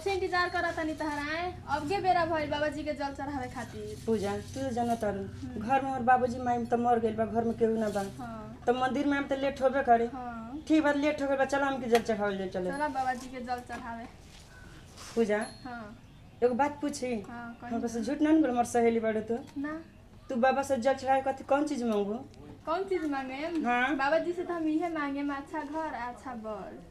से इंतजार करत तनी तहराए अब के बेरा भइल बाबाजी के जल चढ़ावे खातिर। पूजा तू जानत तारू घर में और बाबूजी माई त मर गइल बा, घर में केहू ना बा। हां तो मंदिर में हम त लेट होबे करे। हां ठीक बात लेट हो गइल बा, चलो हम के जल चढ़ावे ले चले। चला बाबाजी के जल चढ़ावे। पूजा हां एगो बात पूछी। हां हम बस झूठ ना बोल, मोर सहेली बाड़े तो ना तू बाबा से जल चढ़ावे कथी कौन चीज मांगबो? कौन चीज मांगे? हाँ। बाबाजी से तो हम इहे मांगे अच्छा घर अच्छा बर।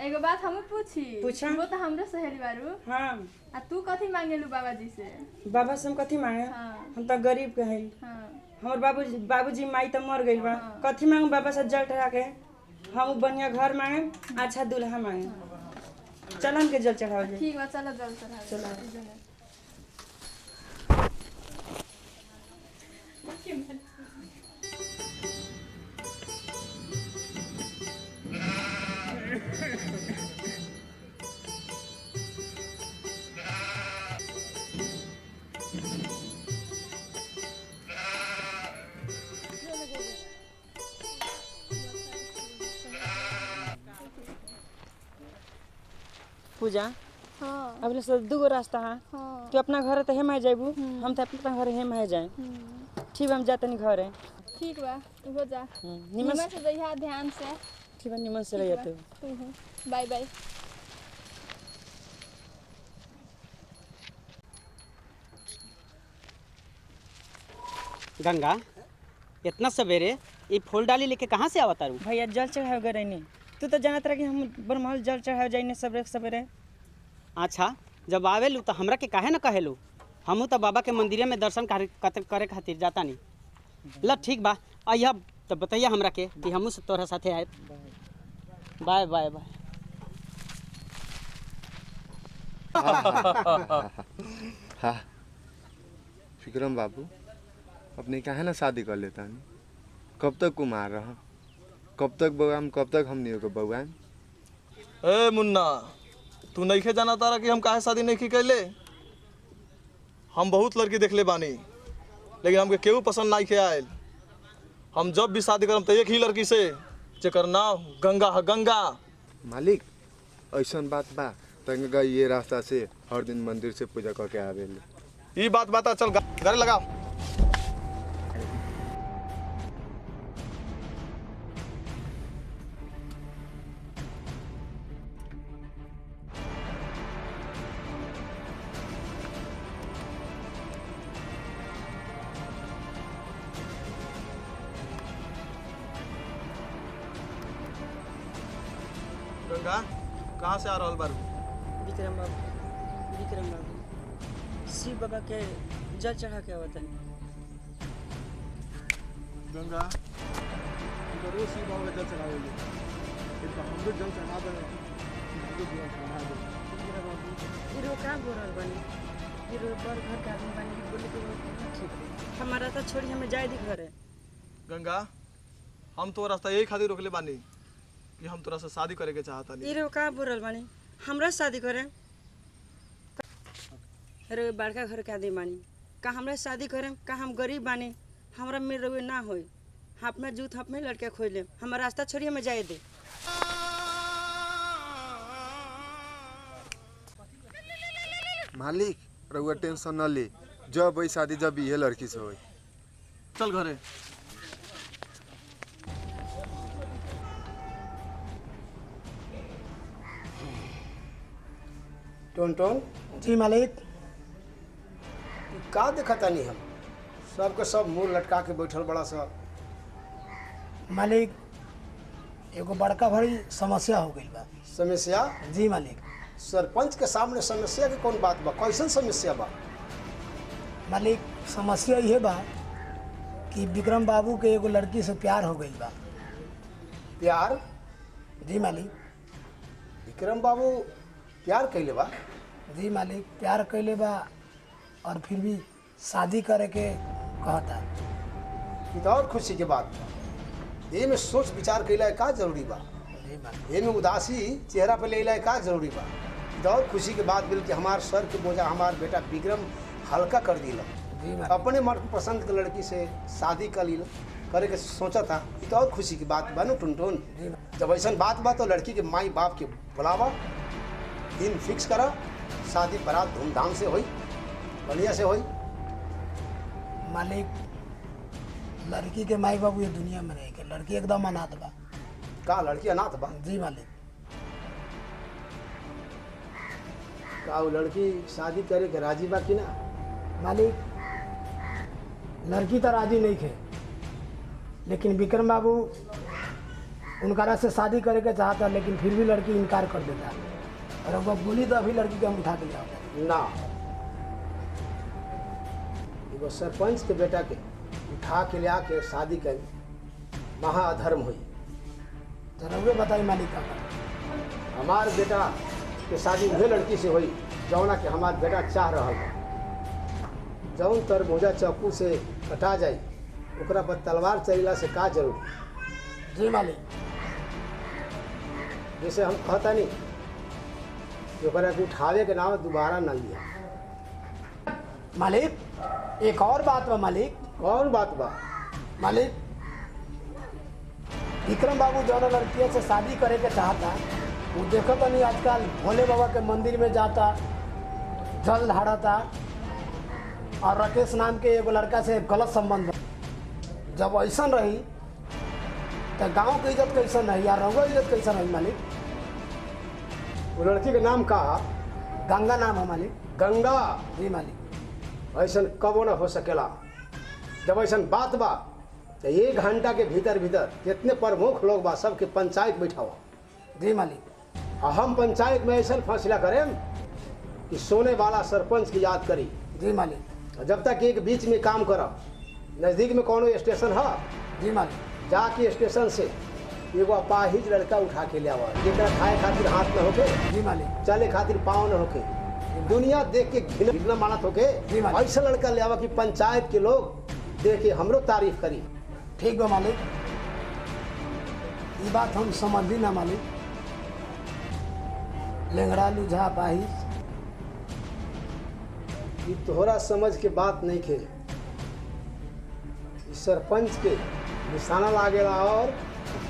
एगो बात हम पूछी। पूछा। वो तो हमरे सहेली बारू। हां आ तू कथी मांगेलू बाबाजी से? बाबा से हम कथी मांगे? हाँ। हम त गरीब के हई। हां हमर बाबूजी माई त मर गइल बा। हाँ। कथी मांग बाबा से जल चढ़ा के? हम बढ़िया घर मांगे, अच्छा दूल्हा मांगे। चल हम के जल चढ़ावे ले। ठीक बा चलो जल चढ़ावे। चलो। पूजा हाँ अब से दूगो रास्ता है। हाँ तू अपना घर तो हेम आ जाबू, हम तो अपना घर हेम आ जाए। ठीक बा हम जाते नहीं घर है। ठीक बा तू हो जा। निमन निमन से जइहा ध्यान से। ठीक बा निमन से रह तू। तू बाय बाय। गंगा इतना सवेरे ये फूल डाली लेके कहाँ से आवता रू? भैया जल चढ़ावे गए नहीं। तू तो जानत रह कि हम ब्रह्मल जल चढ़ावे जाइने सवेरे सवेरे। अच्छा जब आवेलू तो हमरा के काहे न कहेलू? हमहू तो बाबा के मंदिर में दर्शन करे खातिर जाता नहीं। ल ठीक बा अइहा तो बताइए हमरा के कि हमहू से तोरा साथे आए। Bye bye bye. हाँ विक्रम बाबू अपने काहे ना शादी कर लेता नहीं? कब तक कुमार रह, कब तक बउआम, कब तक हमनी के बउआम? ए मुन्ना तू नइखे जाना तारा कि हम काहे शादी नहीं कैले? हम बहुत लड़की देखले बानी लेकिन हमके केहू पसंद नहीं के आयल। हम जब भी शादी करम तो एक ही लड़की से जेकर नाम गंगा है। गंगा मालिक ऐसन बात बा त गंगा ये रास्ता से हर दिन मंदिर से पूजा करके आवेले। ये बात बता चल गाड़ी लगाओ। गंगा कहाँ से आ रहल बारू? विक्रम बाबू शिव बाबा के जल चढ़ा के आवत है। गंगा रोज शिव बाबा जल चढ़ावे हम भी जल चढ़ा दे। इरो का बोलल बनी, इरो बर घर का आदमी बनी बोले के ठीक। हमारा तो छोड़ी हमें जाए दी घरे। गंगा हम तो रास्ता यही खातिर रोकले बानी कि हम तोरा से शादी करे के चाहता नहीं। इरो का बोलल बनी हमरा शादी करे? अरे बड़का घर के आदमी बानी का हमरा शादी करे? का हम गरीब बानी? हमरा में रवे ना होई। अपना जूत अपने लड़के खोल ले, हमारा रास्ता छोड़ी हमें जाए दे। मालिक रउआ टेंशन न ले, जब वही शादी जब ये लड़की से होई। चल घरे। टोन टोन जी मालिक। का देखता नहीं हम सबके सब मुंह लटका के बैठल बड़ा सा। मालिक एगो बड़का भारी समस्या हो गई बा। समस्या? जी मालिक। सरपंच के सामने समस्या के कौन बात बा? कैसन समस्या बा? मालिक समस्या ये बा कि विक्रम बाबू के एगो लड़की से प्यार हो गई बा। प्यार? जी मालिक। विक्रम बाबू प्यार कैले बा? जी मालिक प्यार कैले बा और फिर भी शादी करे के कहता। ये तो और खुशी के बात बा। ये में सोच विचार कैला का जरूरी बा? जी मालिक। ये में उदासी चेहरा पे ले का जरूरी बा? ये तो और खुशी के बात बिल कि हमार सर के बोझा हमार बेटा विक्रम हल्का कर दिला। जी मालिक। अपने मनपसंद के लड़की से शादी कर ली करे के सोचा था। ये तो और खुशी की बात बा न टुनटुन। जब ऐसा बात बा तो लड़की के माई बाप के बुलावा दिन फिक्स करो, शादी बारात धूमधाम से होई, बढ़िया से होई। मालिक लड़की के माई बाबू ये दुनिया में नहीं के, लड़की एकदम अनाथ बा। का लड़की अनाथ बा? जी मालिक। का वो लड़की शादी करे के राजी बा कि ना? मालिक लड़की तो राजी नहीं थे, लेकिन विक्रम बाबू उनकरा से शादी करे के चाहता, लेकिन फिर भी लड़की इनकार कर देता। और वो बोली तो अभी लड़की के हम उठा के जाओ ना। एगो सरपंच के बेटा के उठा के ले आके शादी कर महाअधर्म हुई। जरा वे बताई मालिक का। हमार बेटा के शादी उहे लड़की से हुई जौना के हमार बेटा चाह रहा बा। जौन तरबूजा चाकू से कटा जाई ओकरा पर तलवार चलेला से का जरूर। जी मालिक। जैसे हम कहता नहीं कि ओकरा के उठावे के नाम दोबारा न लिया। मालिक एक और बात बा मालिक। कौन बात बा? मालिक विक्रम बाबू जौन लड़कियों से शादी करे के चाहता, वो देखो तो नहीं आजकल भोले बाबा के मंदिर में जाता, जल ढाड़ता, और राकेश नाम के एगो लड़का से गलत संबंध बा। जब ऐसा रही तो गांव की इज्जत कैसन रही या रंगो इज्जत कैसन रही मालिक? वो लड़की के नाम का? गंगा नाम है मालिक। गंगा? जी मालिक। ऐसा कबो न हो सकेला। जब ऐसा बात बा तो 1 घंटा के भीतर भीतर जितने प्रमुख लोग बा सबके पंचायत बैठाओ। जी मालिक। और हम पंचायत में ऐसा फैसला करें कि सोने वाला सरपंच की याद करी। जी मालिक। जब तक एक बीच में काम करो, नज़दीक में कोनो स्टेशन है, जी मालिक, जाके स्टेशन से एगो अपाहिज लड़का उठा के ले आवा, जेकरा खाए खातिर हाथ न होके, जी मालिक, चले खातिर पाँव न होके, दुनिया देख के घिना मानत होके, जी मालिक। ऐसा लड़का ले आवा कि पंचायत के लोग देख के हमरो तारीफ करी। ठीक बा मालिक, ये बात हम समझी ना मालिक। लेंगड़ा लुझा पाहिज ये तोहरा समझ के बात नहीं खे। इस सरपंच के निशाना लागेला और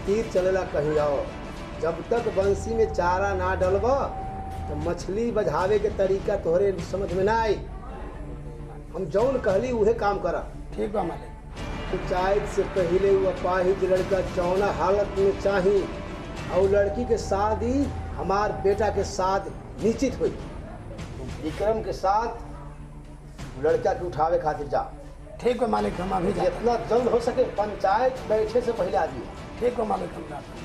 तीर चलेला कहीं और। जब तक बंसी में चारा ना डलबा तो मछली बझावे के तरीका तोहरे समझ में ना आई। हम जौन कहली उहे काम करा। ठीक बा मालिक। पंचायत से पहले वो अपाहिज लड़का जौना हालत में चाही और लड़की के शादी हमार बेटा के साथ निश्चित हुई। विक्रम के साथ लड़का के उठावे खातिर जा। ठीक बा मालिक, हम अभी जाते हैं। जितना जल्द हो सके पंचायत बैठे से पहले आ जाइए। ठीक बा मालिक, हम जाते हैं।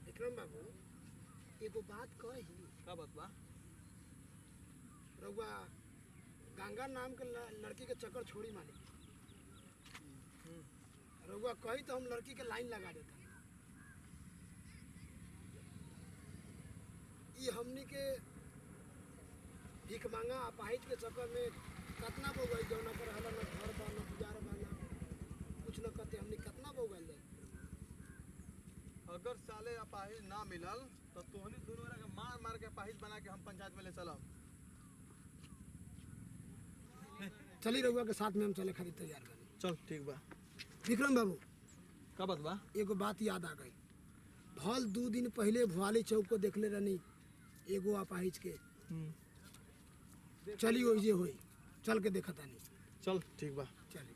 विक्रम बाबू एगो बात कही। का बात बा? रउआ गंगा नाम के लड़की के चक्कर छोड़ी मालिक। रउआ कही तो हम लड़की के लाइन लगा देता। ये हमनी के भीख मांगा अपाहिज के चक्कर में कितना बउगल जौना पर रहला न घर बा न गुजार बा न कुछ न करते हमनी कितना बउगल जाए। अगर साले अपाहिज ना मिलल तो तोहनी दोनों के मार मार के अपाहिज बना के हम पंचायत में ले चलब। चली रउआ के साथ में हम चले खातिर तैयार बनी। चल ठीक बा। विक्रम बाबू का बात बा? एगो बात याद आ गई। भल 2 दिन पहले भवाली चौक को देखले रहनी एगो अपाहिज के। चली ओइजे होई, चल के देखा तानी। चल ठीक बा। चली।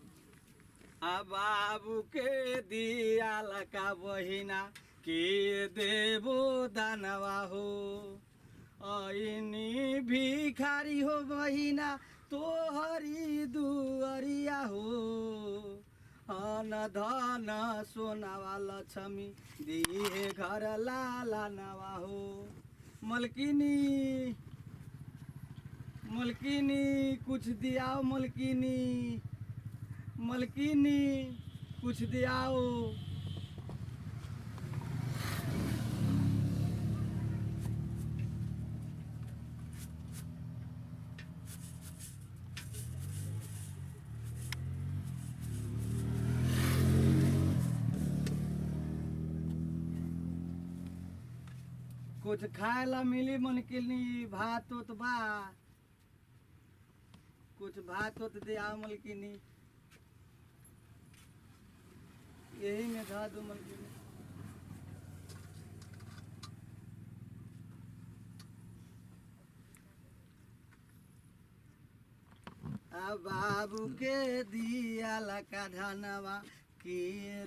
आ बाबू के दिया लका बहिना के देबो दानवा हो, ऐनी भिखारी हो बहिना तोहरी दुअरिया हो, अन धन सोनावा लक्ष्मी दिए घर लाला नवा हो। मलकिनी मलकिनी कुछ दियाओ, मलकिनी मलकिनी कुछ दियाओ। कुछ खाए ला मिली मलकिनी? भात उत बा? कुछ भात उत दिया मलकिनी। यही में धा दो मलकी में। बाबू के दिया लका धनवा के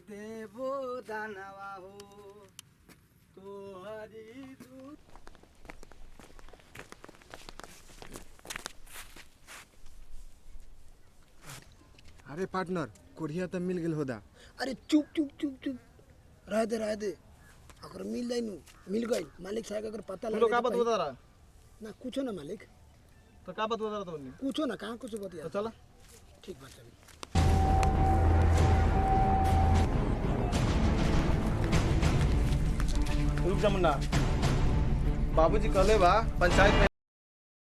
देवो दानवा हो तोहरी दूध। अरे पार्टनर कोरिया तो मिल गेल होदा। अरे चुप चुप चुप चुप रह दे अगर मिल जाए नु मिल गई मालिक साहब अगर पता तू लग लोग का बात बता रहा ना कुछो ना मालिक तो का बात बता रहा तुमने कुछो ना कहाँ कुछ बतिया तो चला ठीक बात चली रुक जा मुन्ना बाबूजी कहले बा पंचायत में